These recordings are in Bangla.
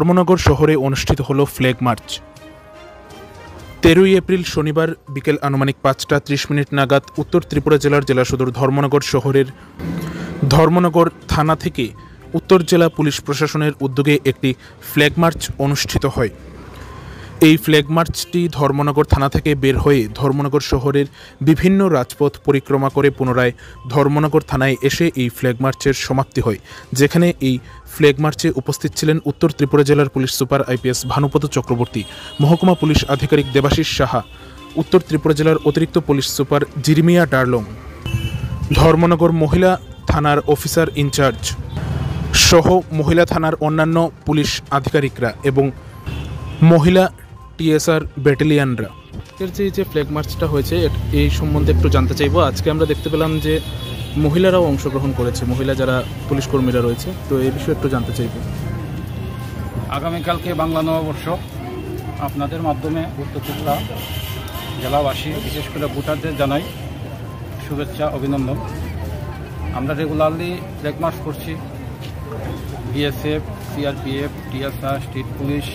ধর্মনগর শহরে অনুষ্ঠিত হল ফ্ল্যাগ মার্চ। 13 এপ্রিল শনিবার বিকেল আনুমানিক 5:30 নাগাদ উত্তর ত্রিপুরা জেলার জেলা সদর ধর্মনগর শহরের ধর্মনগর থানা থেকে উত্তর জেলা পুলিশ প্রশাসনের উদ্যোগে একটি ফ্ল্যাগ মার্চ অনুষ্ঠিত হয়। এই ফ্ল্যাগ মার্চটি ধর্মনগর থানা থেকে বের হয়ে ধর্মনগর শহরের বিভিন্ন রাজপথ পরিক্রমা করে পুনরায় ধর্মনগর থানায় এসে এই ফ্ল্যাগ মার্চের সমাপ্তি হয়, যেখানে এই ফ্ল্যাগ মার্চে উপস্থিত ছিলেন উত্তর ত্রিপুরা জেলার police super IPS Bhanupada Chakraborty, মহকুমা পুলিশ আধিকারিক দেবাশিস সাহা, উত্তর ত্রিপুরা জেলার অতিরিক্ত পুলিশ সুপার জিরিমিয়া ডার্লং, ধর্মনগর মহিলা থানার অফিসার ইনচার্জ সহ মহিলা থানার অন্যান্য পুলিশ আধিকারিকরা এবং মহিলা টিএসআর ব্যাটালিয়ানরা। এর যে ফ্ল্যাগ মার্চটা হয়েছে এই সম্বন্ধে একটু জানতে চাইবো। আজকে আমরা দেখতে পেলাম যে মহিলারাও অংশগ্রহণ করেছে, মহিলা যারা পুলিশ কর্মীরা রয়েছে, তো এই বিষয়ে একটু জানতে চাইবো। আগামীকালকে বাংলা নববর্ষ, আপনাদের মাধ্যমে উত্তর ত্রিপুরা জেলাবাসী বিশেষ করে ভোটারদের জানাই শুভেচ্ছা, অভিনন্দন। আমরা রেগুলারলি ফ্ল্যাগ মার্চ করছি, BSF, CRPF, TSR, state police.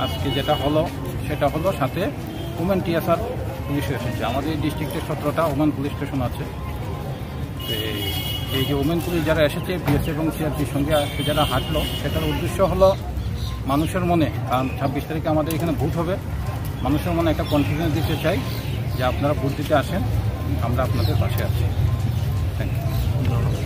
আজকে যেটা হলো সেটা হলো সাথে ওমেন টিএসআর পুলিশও এসেছে। আমাদের এই ডিস্ট্রিক্টে 17টা ওমেন পুলিশ স্টেশন আছে। এই যে ওমেন পুলিশ যারা এসেছে বিএসএফ এবং সিআরপির সঙ্গে যারা হাঁটলো, সেটার উদ্দেশ্য হলো মানুষের মনে, কারণ 26 তারিখে আমাদের এখানে ভোট হবে, মানুষের মনে একটা কনফিডেন্স দিতে চাই যে আপনারা ভোট দিতে আসেন, আমরা আপনাদের পাশে আছি। Thank you.